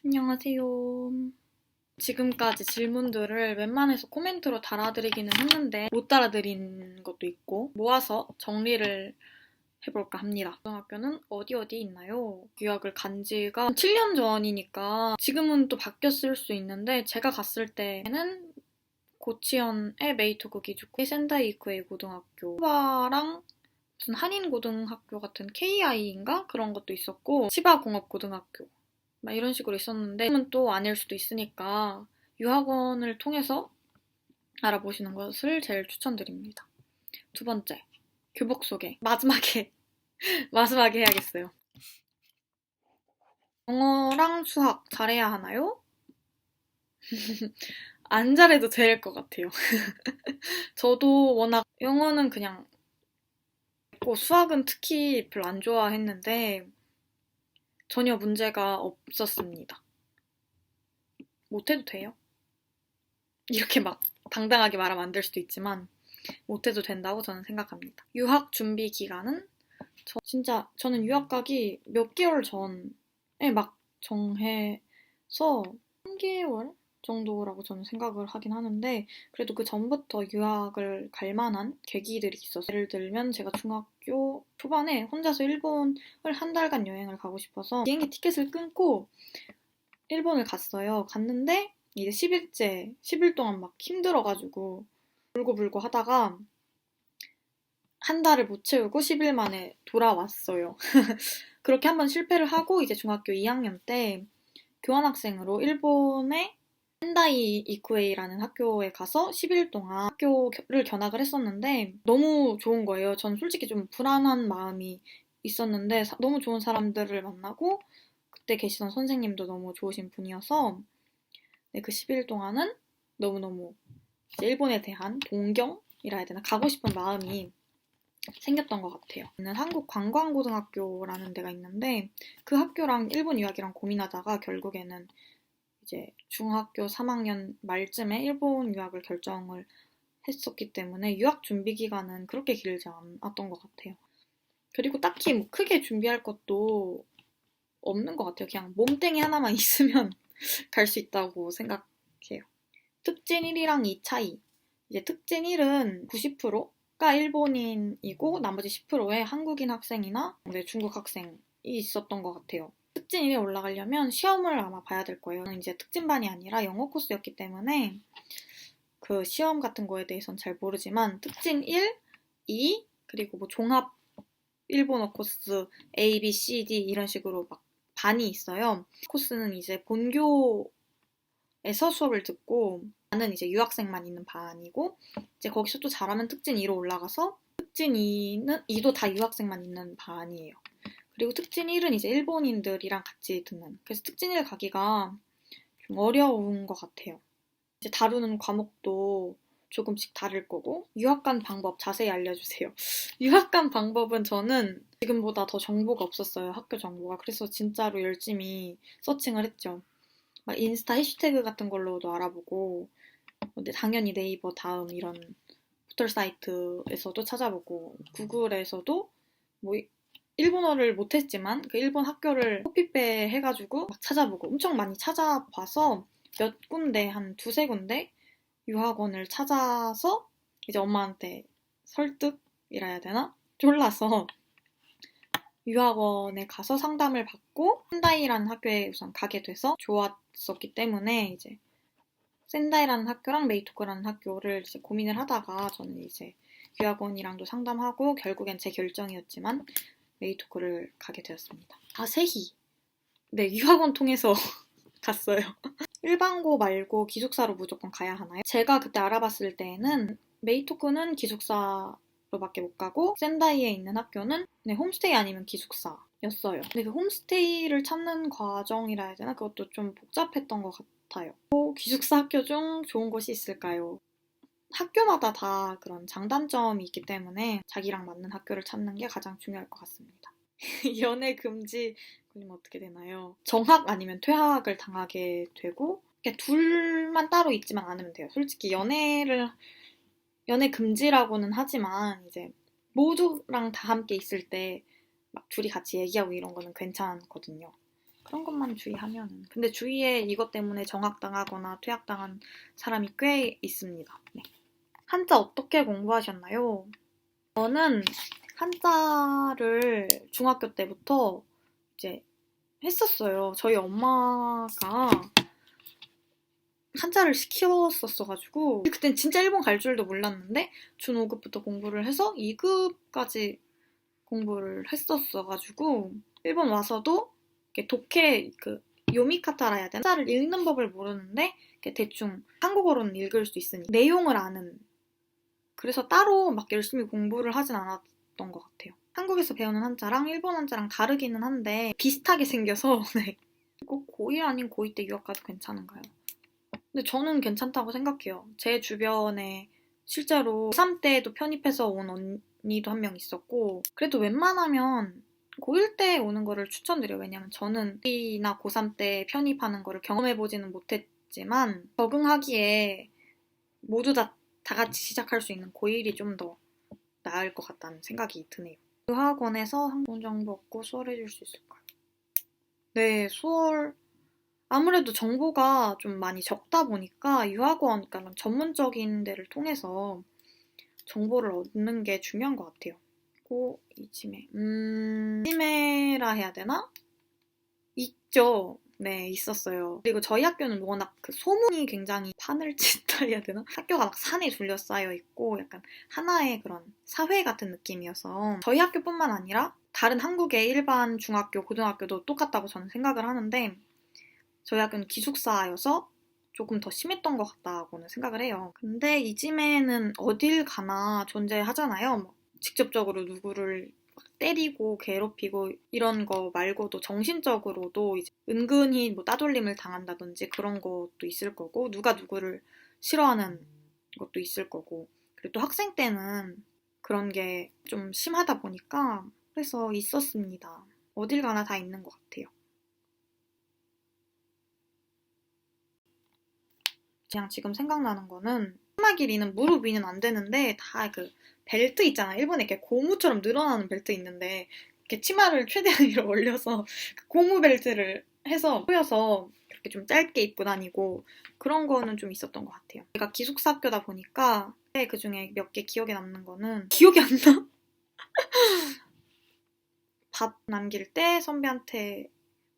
안녕하세요. 지금까지 질문들을 웬만해서 코멘트로 달아드리기는 했는데 못 달아드린 것도 있고 모아서 정리를 해볼까 합니다. 고등학교는 어디 있나요? 유학을 간 지가 7년 전이니까 지금은 또 바뀌었을 수 있는데 제가 갔을 때는 고치현의 메이토크 기숙고, 센다이 이쿠에이 고등학교, 치바랑 무슨 한인고등학교 같은 KI인가? 그런 것도 있었고 치바공업고등학교 막 이런 식으로 있었는데 지금은 또 아닐 수도 있으니까 유학원을 통해서 알아보시는 것을 제일 추천드립니다. 두 번째, 교복 소개. 마지막에 해야겠어요. 영어랑 수학 잘해야 하나요? 안 잘해도 될 것 같아요. 저도 워낙 영어는 그냥 수학은 특히 별로 안 좋아했는데 전혀 문제가 없었습니다. 못해도 돼요. 이렇게 막 당당하게 말하면 안 될 수도 있지만 못해도 된다고 저는 생각합니다. 유학 준비 기간은 저는 유학 가기 몇 개월 전에 막 정해서 3개월 정도라고 저는 생각을 하긴 하는데 그래도 그 전부터 유학을 갈 만한 계기들이 있었어요. 예를 들면 제가 중학교 초반에 혼자서 일본을 한 달간 여행을 가고 싶어서 비행기 티켓을 끊고 일본을 갔어요. 갔는데 이제 10일 동안 막 힘들어가지고 울고불고 하다가 한 달을 못 채우고 10일 만에 돌아왔어요. 그렇게 한번 실패를 하고 이제 중학교 2학년 때 교환학생으로 일본의 센다이 이쿠에이라는 학교에 가서 10일 동안 학교를 견학을 했었는데 너무 좋은 거예요. 전 솔직히 좀 불안한 마음이 있었는데 너무 좋은 사람들을 만나고 그때 계시던 선생님도 너무 좋으신 분이어서 네, 그 10일 동안은 너무너무 일본에 대한 동경이라 해야 되나? 가고 싶은 마음이 생겼던 것 같아요. 한국관광고등학교라는 데가 있는데 그 학교랑 일본 유학이랑 고민하다가 결국에는 이제 중학교 3학년 말쯤에 일본 유학을 결정을 했었기 때문에 유학 준비 기간은 그렇게 길지 않았던 것 같아요. 그리고 딱히 뭐 크게 준비할 것도 없는 것 같아요. 그냥 몸땡이 하나만 있으면 갈 수 있다고 생각해요. 특진 1이랑 2 차이. 이제 특진 1은 90%가 일본인이고 나머지 10%의 한국인 학생이나 중국 학생이 있었던 것 같아요. 특진 1에 올라가려면 시험을 아마 봐야 될 거예요. 저는 이제 특진반이 아니라 영어 코스였기 때문에 그 시험 같은 거에 대해서는 잘 모르지만 특진 1, 2, 그리고 뭐 종합 일본어 코스 A, B, C, D 이런 식으로 막 반이 있어요. 코스는 이제 본교에서 수업을 듣고 반은 이제 유학생만 있는 반이고 이제 거기서 또 잘하면 특진 2로 올라가서 특진 2도 다 유학생만 있는 반이에요. 그리고 특진 1은 이제 일본인들이랑 같이 듣는. 그래서 특진 1 가기가 좀 어려운 것 같아요. 이제 다루는 과목도 조금씩 다를 거고 유학 간 방법 자세히 알려주세요. 유학 간 방법은 저는 지금보다 더 정보가 없었어요. 학교 정보가. 그래서 진짜로 열심히 서칭을 했죠. 막 인스타 해시태그 같은 걸로도 알아보고 근데 당연히 네이버 다음 이런 포털 사이트에서도 찾아보고 구글에서도 뭐 일본어를 못했지만 그 일본 학교를 코피페 해가지고 막 찾아보고 엄청 많이 찾아봐서 몇 군데 한 두세 군데 유학원을 찾아서 이제 엄마한테 설득이라 해야 되나? 졸라서 유학원에 가서 상담을 받고 센다이라는 학교에 우선 가게 돼서 좋았었기 때문에 이제 센다이라는 학교랑 메이토크라는 학교를 이제 고민을 하다가 저는 이제 유학원이랑도 상담하고 결국엔 제 결정이었지만 메이토크를 가게 되었습니다. 세희. 네, 유학원 통해서 갔어요. 일반고 말고 기숙사로 무조건 가야 하나요? 제가 그때 알아봤을 때에는 메이토크는 기숙사로밖에 못 가고 센다이에 있는 학교는 홈스테이 아니면 기숙사였어요. 근데 그 홈스테이를 찾는 과정이라 해야 되나? 그것도 좀 복잡했던 것 같아요. 기숙사 학교 중 좋은 곳이 있을까요? 학교마다 다 그런 장단점이 있기 때문에 자기랑 맞는 학교를 찾는 게 가장 중요할 것 같습니다. 연애 금지 걸리면 어떻게 되나요? 정학 아니면 퇴학을 당하게 되고 둘만 따로 있지만 않으면 돼요. 솔직히 연애를 연애 금지라고는 하지만 이제 모두랑 다 함께 있을 때 막 둘이 같이 얘기하고 이런 거는 괜찮거든요. 그런 것만 주의하면은. 근데 주위에 이것 때문에 정학당하거나 퇴학당한 사람이 꽤 있습니다. 네. 한자 어떻게 공부하셨나요? 저는 한자를 중학교 때부터 이제 했었어요. 저희 엄마가 한자를 시켰었어가지고 그땐 진짜 일본 갈 줄도 몰랐는데 중 5급부터 공부를 해서 2급까지 공부를 했었어가지고 일본 와서도 이렇게 독해 그 요미카타라 해야 되나? 한자를 읽는 법을 모르는데 대충 한국어로는 읽을 수 있으니 내용을 아는 그래서 따로 막 열심히 공부를 하진 않았던 것 같아요. 한국에서 배우는 한자랑 일본 한자랑 다르기는 한데 비슷하게 생겨서 네. 꼭 고1 아닌 고2 때 유학 가도 괜찮은가요? 근데 저는 괜찮다고 생각해요. 제 주변에 실제로 고3 때도 편입해서 온 언니도 한 명 있었고 그래도 웬만하면 고1 때 오는 거를 추천드려요. 왜냐면 저는 고2나 고3 때 편입하는 거를 경험해보지는 못했지만 적응하기에 모두 다 같이 시작할 수 있는 고1이 좀 더 나을 것 같다는 생각이 드네요. 그 학원에서 한국 정보 얻고 수월해질 수 있을까요? 네, 수월 아무래도 정보가 좀 많이 적다 보니까 유학원, 그러니까 전문적인 데를 통해서 정보를 얻는 게 중요한 것 같아요. 그리고 이지메, 이지메라 해야 되나? 있죠. 네, 있었어요. 그리고 저희 학교는 워낙 그 소문이 굉장히 판을 친다 해야 되나? 학교가 막 산에 둘러싸여 있고 약간 하나의 그런 사회 같은 느낌이어서 저희 학교뿐만 아니라 다른 한국의 일반 중학교, 고등학교도 똑같다고 저는 생각을 하는데 저희 학교는 기숙사여서 조금 더 심했던 것 같다고는 생각을 해요. 근데 이즘에는 어딜 가나 존재하잖아요. 뭐 직접적으로 누구를 때리고 괴롭히고 이런 거 말고도 정신적으로도 이제 은근히 뭐 따돌림을 당한다든지 그런 것도 있을 거고 누가 누구를 싫어하는 것도 있을 거고 그리고 또 학생 때는 그런 게 좀 심하다 보니까 그래서 있었습니다. 어딜 가나 다 있는 것 같아요. 그냥 지금 생각나는 거는 치마 길이는 무릎 위는 안 되는데 다 그 벨트 있잖아. 일본에 이렇게 고무처럼 늘어나는 벨트 있는데 이렇게 치마를 최대한 위로 올려서 그 고무 벨트를 해서 보여서 그렇게 좀 짧게 입고 다니고 그런 거는 좀 있었던 것 같아요. 제가 기숙사 학교다 보니까 그 중에 몇 개 기억에 남는 거는 기억이 안 나? 밥 남길 때 선배한테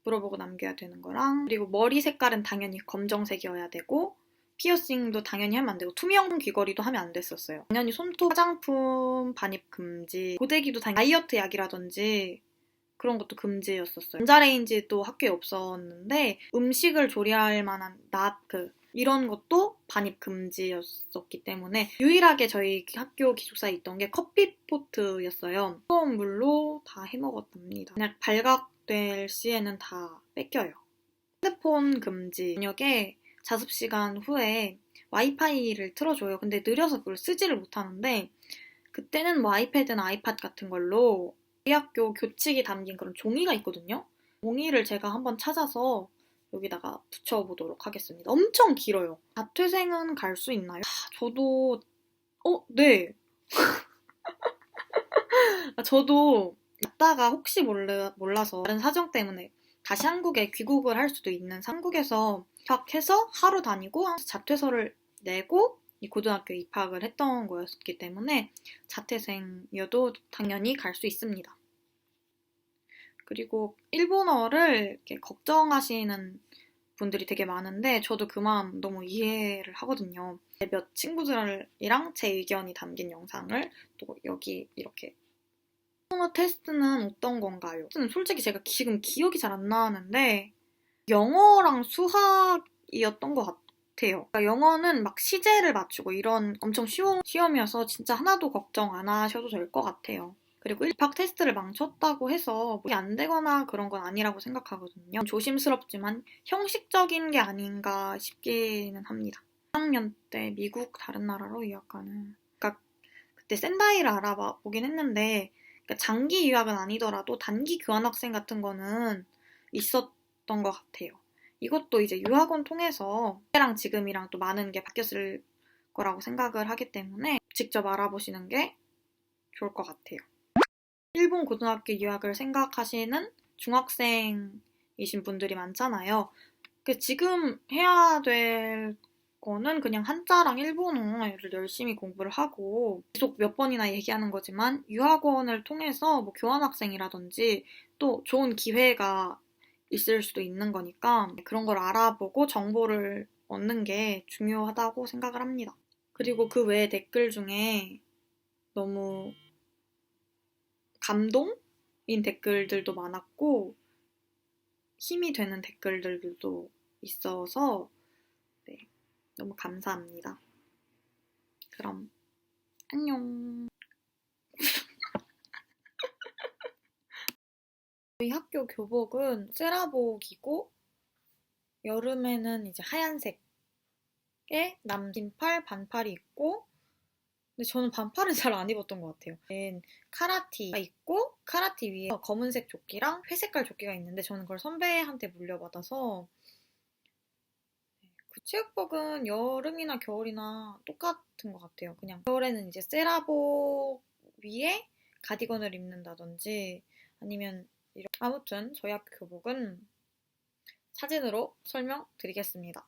물어보고 남겨야 되는 거랑 그리고 머리 색깔은 당연히 검정색이어야 되고 피어싱도 당연히 하면 안 되고 투명 귀걸이도 하면 안 됐었어요. 당연히 손톱, 화장품 반입 금지, 고데기도 당연히 다이어트 약이라든지 그런 것도 금지였었어요. 전자레인지도 학교에 없었는데 음식을 조리할 만한 이런 것도 반입 금지였었기 때문에 유일하게 저희 학교 기숙사에 있던 게 커피포트였어요. 뜨거운 물로 다 해먹었답니다. 그냥 발각될 시에는 다 뺏겨요. 핸드폰 금지. 저녁에 자습시간 후에 와이파이를 틀어줘요. 근데 느려서 그걸 쓰지를 못하는데 그때는 뭐 아이패드나 아이팟 같은 걸로 우리 학교 교칙이 담긴 그런 종이가 있거든요. 종이를 제가 한번 찾아서 여기다가 붙여보도록 하겠습니다. 엄청 길어요. 자퇴생은 갈 수 있나요? 저도 네. 저도 갔다가 혹시 몰라서 다른 사정 때문에 다시 한국에 귀국을 할 수도 있는 한국에서 입학해서 하루 다니고 자퇴서를 내고 이 고등학교에 입학을 했던 거였기 때문에 자퇴생이어도 당연히 갈 수 있습니다. 그리고 일본어를 이렇게 걱정하시는 분들이 되게 많은데 저도 그 마음 너무 이해를 하거든요. 몇 친구들이랑 제 의견이 담긴 영상을 또 여기 이렇게 일본어 테스트는 어떤 건가요? 솔직히 제가 지금 기억이 잘 안 나는데 영어랑 수학이었던 것 같아요. 그러니까 영어는 막 시제를 맞추고 이런 엄청 쉬운 시험이어서 진짜 하나도 걱정 안 하셔도 될 것 같아요. 그리고 입학 테스트를 망쳤다고 해서 뭐 안 되거나 그런 건 아니라고 생각하거든요. 조심스럽지만 형식적인 게 아닌가 싶기는 합니다. 1학년 때 미국 다른 나라로 유학 가는 그러니까 그때 샌다이를 알아보긴 했는데 그러니까 장기 유학은 아니더라도 단기 교환학생 같은 거는 있었던 것 같아요. 이것도 이제 유학원 통해서 그때랑 지금이랑 또 많은 게 바뀌었을 거라고 생각을 하기 때문에 직접 알아보시는 게 좋을 것 같아요. 일본 고등학교 유학을 생각하시는 중학생이신 분들이 많잖아요. 지금 해야 될 거는 그냥 한자랑 일본어를 열심히 공부를 하고 계속 몇 번이나 얘기하는 거지만 유학원을 통해서 뭐 교환학생이라든지 또 좋은 기회가 있을 수도 있는 거니까 그런 걸 알아보고 정보를 얻는 게 중요하다고 생각을 합니다. 그리고 그 외에 댓글 중에 너무 감동인 댓글들도 많았고 힘이 되는 댓글들도 있어서 네, 너무 감사합니다. 그럼 안녕. 저희 학교 교복은 세라복이고 여름에는 이제 하얀색에 남긴팔, 반팔이 있고 근데 저는 반팔은 잘 안 입었던 것 같아요. 카라티가 있고 카라티 위에 검은색 조끼랑 회색깔 조끼가 있는데 저는 그걸 선배한테 물려받아서 그 체육복은 여름이나 겨울이나 똑같은 것 같아요. 그냥 겨울에는 이제 세라복 위에 가디건을 입는다든지 아니면 아무튼 저희 학교 교복은 사진으로 설명드리겠습니다.